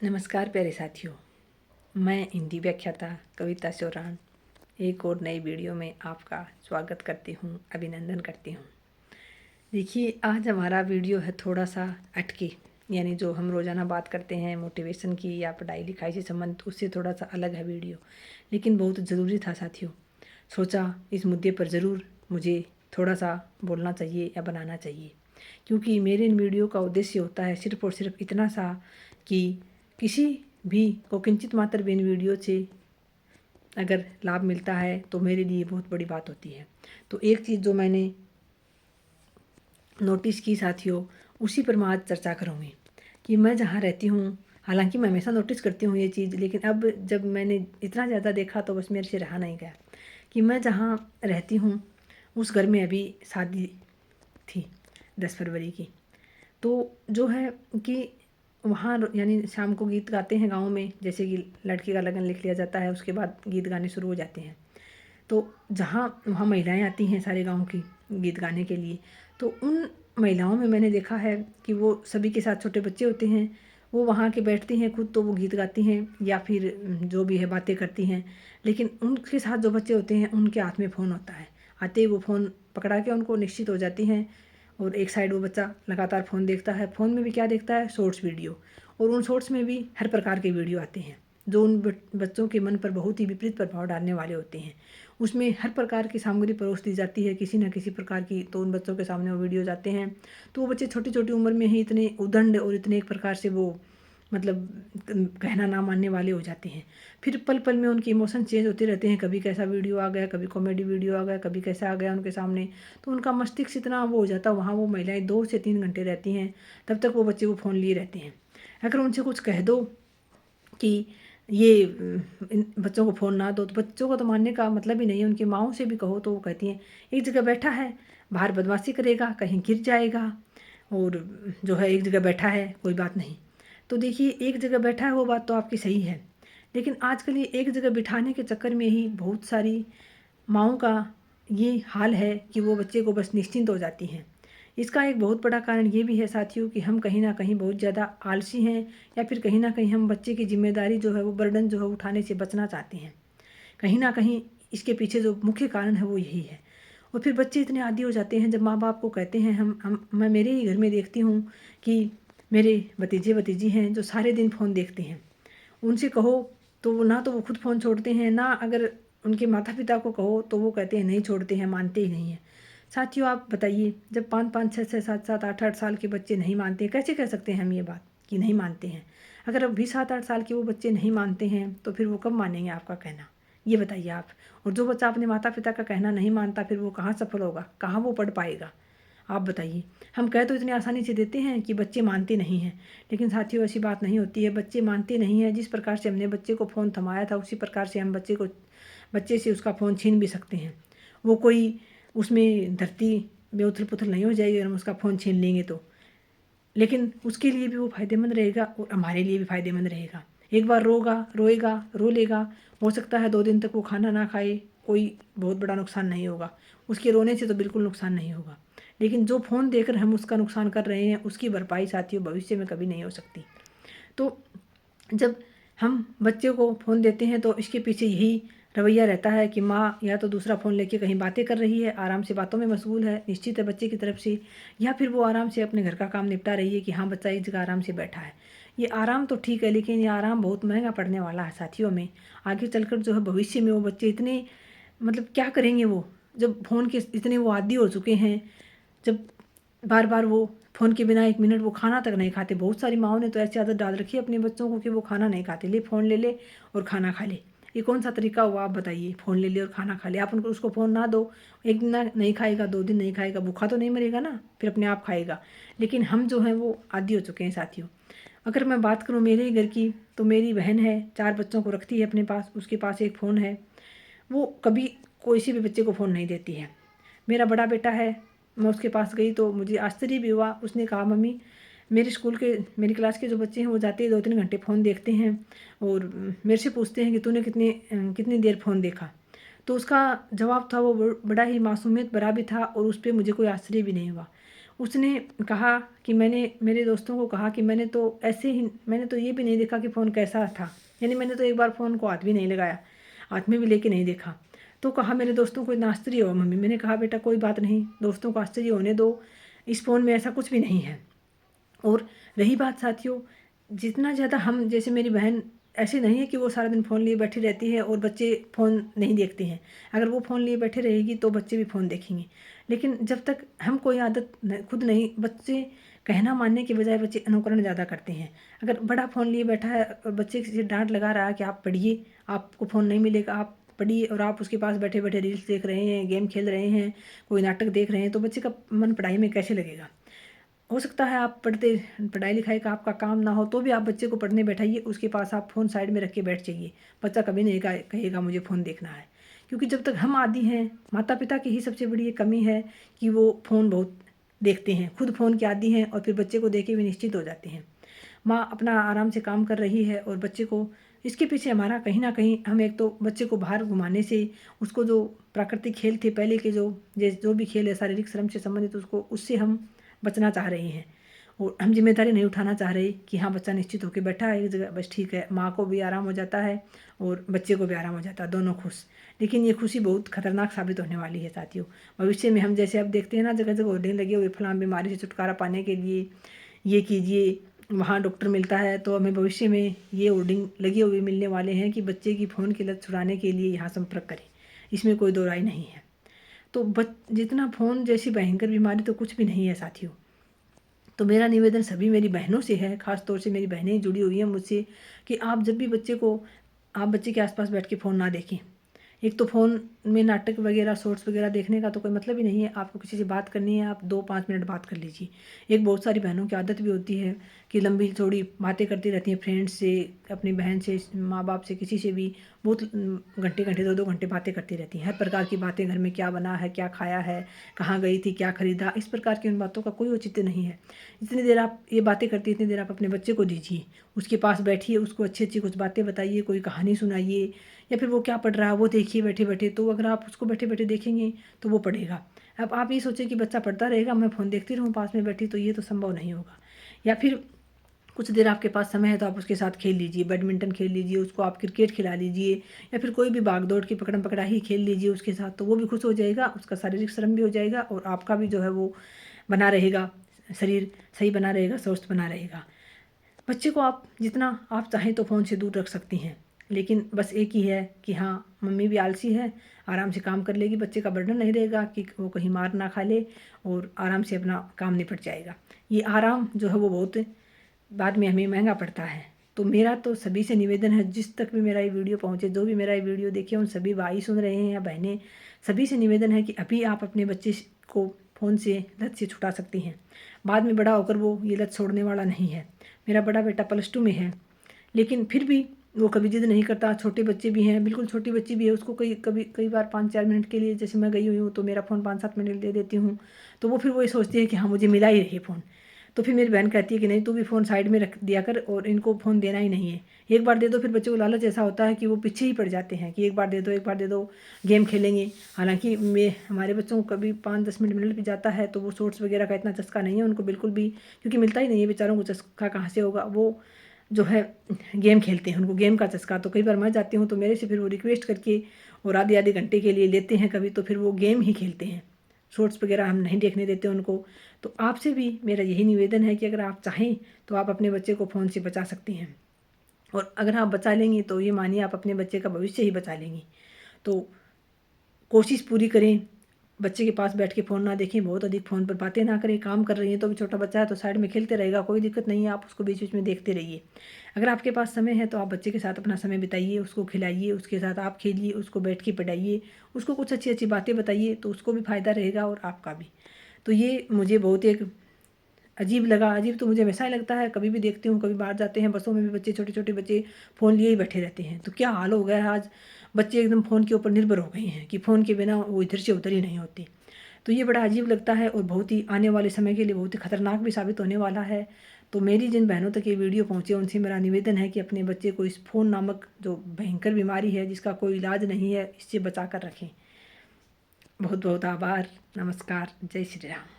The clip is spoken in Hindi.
नमस्कार प्यारे साथियों, मैं हिंदी व्याख्याता कविता चौरान एक और नई वीडियो में आपका स्वागत करती हूँ, अभिनंदन करती हूँ। देखिए, आज हमारा वीडियो है थोड़ा सा हटके, यानी जो हम रोज़ाना बात करते हैं मोटिवेशन की या पढ़ाई लिखाई से संबंधित, उससे थोड़ा सा अलग है वीडियो, लेकिन बहुत ज़रूरी था साथियों। सोचा इस मुद्दे पर ज़रूर मुझे थोड़ा सा बोलना चाहिए या बनाना चाहिए, क्योंकि मेरे इन वीडियो का उद्देश्य होता है सिर्फ़ और सिर्फ इतना सा कि किसी भी को किंचित मात्र भी इन वीडियो से अगर लाभ मिलता है तो मेरे लिए बहुत बड़ी बात होती है। तो एक चीज़ जो मैंने नोटिस की साथियों, उसी पर मैं आज चर्चा करूँगी कि मैं जहाँ रहती हूँ, हालांकि मैं हमेशा नोटिस करती हूँ ये चीज़, लेकिन अब जब मैंने इतना ज़्यादा देखा तो बस मेरे से रहा नहीं गया कि मैं जहाँ रहती हूँ उस घर में अभी शादी थी 10 फरवरी की। तो जो है कि वहाँ यानी शाम को गीत गाते हैं गाँव में, जैसे कि लड़की का लगन लिख लिया जाता है, उसके बाद गीत गाने शुरू हो जाते हैं। तो जहाँ वहाँ महिलाएं आती हैं सारे गांव की गीत गाने के लिए, तो उन महिलाओं में मैंने देखा है कि वो सभी के साथ छोटे बच्चे होते हैं, वो वहाँ के बैठती हैं, खुद तो वो गीत गाती हैं या फिर जो भी है बातें करती हैं, लेकिन उनके साथ जो बच्चे होते हैं उनके हाथ में फ़ोन होता है। आते ही वो फ़ोन पकड़ा के उनको निश्चित हो जाती हैं, और एक साइड वो बच्चा लगातार फ़ोन देखता है। फ़ोन में भी क्या देखता है? शॉर्ट्स वीडियो, और उन शॉर्ट्स में भी हर प्रकार के वीडियो आते हैं जो उन बच्चों के मन पर बहुत ही विपरीत प्रभाव डालने वाले होते हैं। उसमें हर प्रकार की सामग्री परोस दी जाती है किसी न किसी प्रकार की, तो उन बच्चों के सामने वो वीडियो जाते हैं। तो वो बच्चे छोटी छोटी उम्र में ही इतने उदंड और इतने एक प्रकार से वो मतलब कहना ना मानने वाले हो जाते हैं। फिर पल पल में उनके इमोशन चेंज होते रहते हैं, कभी कैसा वीडियो आ गया, कभी कॉमेडी वीडियो आ गया, कभी कैसा आ गया उनके सामने। तो उनका मस्तिष्क इतना वो हो जाता है, वहाँ वो महिलाएं 2 से 3 घंटे रहती हैं, तब तक वो बच्चे वो फ़ोन लिए रहते हैं। अगर उनसे कुछ कह दो कि ये इन बच्चों को फ़ोन ना दो, तो बच्चों को तो मानने का मतलब ही नहीं है। उनकी माँओं से भी कहो तो वो कहती हैं एक जगह बैठा है, बाहर बदमाशी करेगा, कहीं गिर जाएगा, और जो है एक जगह बैठा है कोई बात नहीं। तो देखिए, एक जगह बैठा है वो बात तो आपकी सही है, लेकिन आजकल ये एक जगह बिठाने के चक्कर में ही बहुत सारी माँओं का ये हाल है कि वो बच्चे को बस निश्चिंत हो जाती हैं। इसका एक बहुत बड़ा कारण ये भी है साथियों कि हम कहीं न कहीं बहुत ज़्यादा आलसी हैं, या फिर कहीं न कहीं हम बच्चे की ज़िम्मेदारी जो है वो बर्डन जो है उठाने से बचना चाहते हैं। कहीं न कहीं इसके पीछे जो मुख्य कारण है वो यही है। और फिर बच्चे इतने आदी हो जाते हैं, जब माँ-बाप को कहते हैं हम मैं मेरे ही घर में देखती हूँ कि मेरे भतीजे-भतीजी हैं जो सारे दिन फ़ोन देखते हैं। उनसे कहो तो वो ना तो वो खुद फ़ोन छोड़ते हैं, ना अगर उनके माता-पिता को कहो तो वो कहते हैं नहीं छोड़ते हैं, मानते ही नहीं हैं। साथियों, आप बताइए, जब 5-5, 6-6, 7-7, 8-8 साल के बच्चे नहीं मानते, कैसे कह सकते हैं हम ये बात कि नहीं मानते हैं? अगर अब भी 7-8 साल के वो बच्चे नहीं मानते हैं, तो फिर वो कब मानेंगे आपका कहना? ये बताइए आप। और जो बच्चा अपने माता-पिता का कहना नहीं मानता, फिर वो कहाँ सफल होगा? कहाँ वो पढ़ पाएगा? आप बताइए। हम कह तो इतनी आसानी से देते हैं कि बच्चे मानते नहीं हैं, लेकिन साथियों ऐसी बात नहीं होती है। बच्चे मानते नहीं हैं। जिस प्रकार से हमने बच्चे को फ़ोन थमाया था, उसी प्रकार से हम बच्चे से उसका फ़ोन छीन भी सकते हैं। वो कोई उसमें धरती में उथल-पुथल नहीं हो जाएगी अगर हम उसका फ़ोन छीन लेंगे तो। लेकिन उसके लिए भी वो फ़ायदेमंद रहेगा और हमारे लिए भी फ़ायदेमंद रहेगा। एक बार रोएगा, रो लेगा, हो सकता है 2 दिन तक वो खाना ना खाए, कोई बहुत बड़ा नुकसान नहीं होगा। उसके रोने से तो बिल्कुल नुकसान नहीं होगा। लेकिन जो फ़ोन देकर हम उसका नुकसान कर रहे हैं, उसकी भरपाई साथियों भविष्य में कभी नहीं हो सकती। तो जब हम बच्चे को फ़ोन देते हैं तो इसके पीछे यही रवैया रहता है कि माँ या तो दूसरा फ़ोन लेके कहीं बातें कर रही है, आराम से बातों में मशगूल है, निश्चित है बच्चे की तरफ से, या फिर वो आराम से अपने घर का काम निपटा रही है कि हाँ, बच्चा एक जगह आराम से बैठा है। ये आराम तो ठीक है, लेकिन ये आराम बहुत महँगा पड़ने वाला है साथियों में। आगे चलकर जो है भविष्य में वो बच्चे इतने मतलब क्या करेंगे वो, जब फ़ोन के इतने वो आदी हो चुके हैं, जब बार-बार वो फ़ोन के बिना 1 मिनट वो खाना तक नहीं खाते। बहुत सारी माँओं ने तो ऐसी आदत डाल रखी है अपने बच्चों को कि वो खाना नहीं खाते। ले फ़ोन ले ले और खाना खा ले। ये कौन-सा तरीका हुआ आप बताइए? फ़ोन ले ले और खाना खा ले। आप उनको उसको फ़ोन ना दो, 1 दिन ना नहीं खाएगा, 2 दिन नहीं खाएगा, भूखा तो नहीं मरेगा ना, फिर अपने आप खाएगा। लेकिन हम जो हैं वो आदी हो चुके हैं साथियों। अगर मैं बात करूँ मेरे ही घर की, तो मेरी बहन है, 4 बच्चों को रखती है अपने पास, उसके पास एक फ़ोन है। वो कभी किसी भी बच्चे को फ़ोन नहीं देती है। मेरा बड़ा बेटा है, मैं उसके पास गई तो मुझे आश्चर्य भी हुआ। उसने कहा मम्मी, मेरी क्लास के जो बच्चे हैं वो जाते ही 2-3 घंटे फ़ोन देखते हैं, और मेरे से पूछते हैं कि तूने कितनी देर फ़ोन देखा? तो उसका जवाब था वो बड़ा ही मासूमियत भरा भी था, और उस पे मुझे कोई आश्चर्य भी नहीं हुआ। उसने कहा कि मैंने मेरे दोस्तों को कहा कि मैंने तो ये भी नहीं देखा कि फ़ोन कैसा था, यानी मैंने तो एक बार फ़ोन को हाथ भी नहीं लगाया, हाथ में भी लेके नहीं देखा। तो कहा मेरे दोस्तों को इतना आश्चर्य हुआ मम्मी। मैंने कहा बेटा कोई बात नहीं, दोस्तों को आश्चर्य होने दो, इस फ़ोन में ऐसा कुछ भी नहीं है। और रही बात साथियों, जितना ज़्यादा हम, जैसे मेरी बहन ऐसे नहीं है कि वो सारा दिन फ़ोन लिए बैठी रहती है और बच्चे फ़ोन नहीं देखते हैं। अगर वो फ़ोन लिए बैठे रहेगी तो बच्चे भी फ़ोन देखेंगे। लेकिन जब तक हम कोई आदत खुद नहीं, बच्चे कहना मानने के बजाय बच्चे अनुकरण ज़्यादा करते हैं। अगर बड़ा फ़ोन लिए बैठा है और बच्चे किसी डांट लगा रहा है कि आप पढ़िए, आपको फ़ोन नहीं मिलेगा, आप पढ़िए, और आप उसके पास बैठे बैठे रील्स देख रहे हैं, गेम खेल रहे हैं, कोई नाटक देख रहे हैं, तो बच्चे का मन पढ़ाई में कैसे लगेगा। हो सकता है आप पढ़ाई लिखाई का आपका काम ना हो तो भी आप बच्चे को पढ़ने बैठाइए, उसके पास आप फ़ोन साइड में रख के बैठ जाइए। बच्चा कभी नहीं कहेगा मुझे फ़ोन देखना है, क्योंकि जब तक हम आदी हैं, माता पिता की ही सबसे बड़ी ये कमी है कि वो फ़ोन बहुत देखते हैं, खुद फ़ोन के आदी हैं और फिर बच्चे को देखे हुए निश्चित हो जाते हैं। माँ अपना आराम से काम कर रही है और बच्चे को, इसके पीछे हमारा कहीं ना कहीं, हम एक तो बच्चे को बाहर घुमाने से, उसको जो प्राकृतिक खेल थे पहले के, जो भी खेल है शारीरिक श्रम से संबंधित, उससे हम बचना चाह रहे हैं। और हम जिम्मेदारी नहीं उठाना चाह रहे कि हाँ बच्चा निश्चित होकर बैठा है एक जगह, बस ठीक है, माँ को भी आराम हो जाता है और बच्चे को भी आराम हो जाता है, दोनों खुश। लेकिन ये खुशी बहुत खतरनाक साबित होने वाली है साथियों। भविष्य में हम जैसे अब देखते हैं ना, जगह जगह होर्डिंग लगे हुए, फलां बीमारी से छुटकारा पाने के लिए ये कीजिए, वहाँ डॉक्टर मिलता है, तो हमें भविष्य में ये होर्डिंग लगे हुए मिलने वाले हैं कि बच्चे की फ़ोन की लत छुड़ाने के लिए यहाँ संपर्क करें। इसमें कोई दो राय नहीं है। तो जितना फ़ोन जैसी भयंकर बीमारी तो कुछ भी नहीं है साथियों। तो मेरा निवेदन सभी मेरी बहनों से है, ख़ास तौर से मेरी बहनें जुड़ी हुई हैं मुझसे, कि आप जब भी आप बच्चे के आसपास बैठ के फ़ोन ना देखें। एक तो फ़ोन में नाटक वगैरह, शॉर्ट्स वगैरह देखने का तो कोई मतलब ही नहीं है। आपको किसी से बात करनी है, आप 2-5 मिनट बात कर लीजिए। एक बहुत सारी बहनों की आदत भी होती है कि लंबी चौड़ी बातें करती रहती हैं, फ्रेंड्स से, अपनी बहन से, माँ बाप से, किसी से भी बहुत घंटे घंटे 2-2 घंटे बातें करती रहती हैं। हर प्रकार की बातें, घर में क्या बना है, क्या खाया है, कहाँ गई थी, क्या खरीदा, इस प्रकार की उन बातों का कोई औचित्य नहीं है। जितनी देर आप ये बातें करती, इतनी देर आप अपने बच्चे को दीजिए, उसके पास बैठिए, उसको अच्छी अच्छी कुछ बातें बताइए, कोई कहानी सुनाइए, या फिर वो क्या पढ़ रहा है वो देखिए बैठे बैठे। तो अगर आप उसको बैठे बैठे देखेंगे तो वो पढ़ेगा। अब आप ये सोचें कि बच्चा पढ़ता रहेगा, मैं फ़ोन देखती रहूँ पास में बैठी, तो ये तो संभव नहीं होगा। या फिर कुछ देर आपके पास समय है तो आप उसके साथ खेल लीजिए, बैडमिंटन खेल लीजिए, उसको आप क्रिकेट खिला लीजिए, या फिर कोई भी भाग दौड़ की पकड़म पकड़ाई खेल लीजिए उसके साथ, तो वो भी खुश हो जाएगा, उसका शारीरिक श्रम भी हो जाएगा और आपका भी जो है वो बना रहेगा, शरीर सही बना रहेगा, स्वस्थ बना रहेगा। बच्चे को आप जितना आप चाहें तो फ़ोन से दूर रख सकती हैं, लेकिन बस एक ही है कि हाँ मम्मी भी आलसी है, आराम से काम कर लेगी, बच्चे का बर्डन नहीं रहेगा कि वो कहीं मार ना खा ले, और आराम से अपना काम निपट जाएगा। ये आराम जो है वो बहुत बाद में हमें महंगा पड़ता है। तो मेरा तो सभी से निवेदन है, जिस तक भी मेरा ये वीडियो पहुँचे, जो भी मेरा ये वीडियो देखे, उन सभी भाई सुन रहे हैं या बहनें, सभी से निवेदन है कि अभी आप अपने बच्चे को फ़ोन से लत से छुटा सकती हैं। बाद में बड़ा होकर वो ये लत छोड़ने वाला नहीं है। मेरा बड़ा बेटा +2 में है, लेकिन फिर भी वो कभी ज़िद नहीं करता। छोटे बच्चे भी हैं, बिल्कुल छोटी बच्ची भी है, उसको कई बार 5-4 मिनट के लिए, जैसे मैं गई हुई हूँ तो मेरा फ़ोन 5-7 मिनट दे देती हूँ, तो वो फिर वो ये सोचती है कि हाँ मुझे मिला ही रहे फ़ोन। तो फिर मेरी बहन कहती है कि नहीं, तू भी फ़ोन साइड में रख दिया कर और इनको फ़ोन देना ही नहीं है। एक बार दे दो, फिर बच्चे को लालच ऐसा होता है कि वो पीछे ही पड़ जाते हैं कि एक बार दे दो, एक बार दे दो, गेम खेलेंगे। हालाँकि हमारे बच्चों को कभी 5-10 मिनट भी जाता है तो वो शॉर्ट्स वगैरह का इतना चस्का नहीं है उनको बिल्कुल भी, क्योंकि मिलता ही नहीं है बेचारों को, चस्का कहाँ से होगा। वो जो है गेम खेलते हैं, उनको गेम का चस्का। तो कई बार मैं जाती हूँ तो मेरे से फिर वो रिक्वेस्ट करके और आधे-आधे घंटे के लिए लेते हैं कभी, तो फिर वो गेम ही खेलते हैं। शॉर्ट्स वगैरह हम नहीं देखने देते उनको। तो आपसे भी मेरा यही निवेदन है कि अगर आप चाहें तो आप अपने बच्चे को फ़ोन से बचा सकती हैं, और अगर आप बचा लेंगी तो ये मानिए आप अपने बच्चे का भविष्य ही बचा लेंगी। तो कोशिश पूरी करें, बच्चे के पास बैठ के फ़ोन ना देखें, बहुत अधिक फ़ोन पर बातें ना करें। काम कर रही हैं तो भी छोटा बच्चा है तो साइड में खेलते रहेगा, कोई दिक्कत नहीं है, आप उसको बीच बीच में देखते रहिए। अगर आपके पास समय है तो आप बच्चे के साथ अपना समय बिताइए, उसको खिलाइए, उसके साथ आप खेलिए, उसको बैठ के पढ़ाइए, उसको कुछ अच्छी अच्छी बातें बताइए, तो उसको भी फ़ायदा रहेगा और आपका भी। तो ये मुझे बहुत एक अजीब लगा। अजीब तो मुझे हमेशा ही लगता है, कभी भी देखती हूँ, कभी बाहर जाते हैं बसों में भी बच्चे, छोटे छोटे बच्चे फ़ोन लिए ही बैठे रहते हैं। तो क्या हाल हो गया है आज, बच्चे एकदम फ़ोन के ऊपर निर्भर हो गए हैं कि फ़ोन के बिना वो इधर से उधर ही नहीं होती। तो ये बड़ा अजीब लगता है और बहुत ही आने वाले समय के लिए बहुत ही खतरनाक भी साबित होने वाला है। तो मेरी जिन बहनों तक ये वीडियो पहुँचे उनसे मेरा निवेदन है कि अपने बच्चे को इस फ़ोन नामक जो भयंकर बीमारी है, जिसका कोई इलाज नहीं है, इससे बचा कर रखें। बहुत बहुत आभार। नमस्कार। जय श्री राम।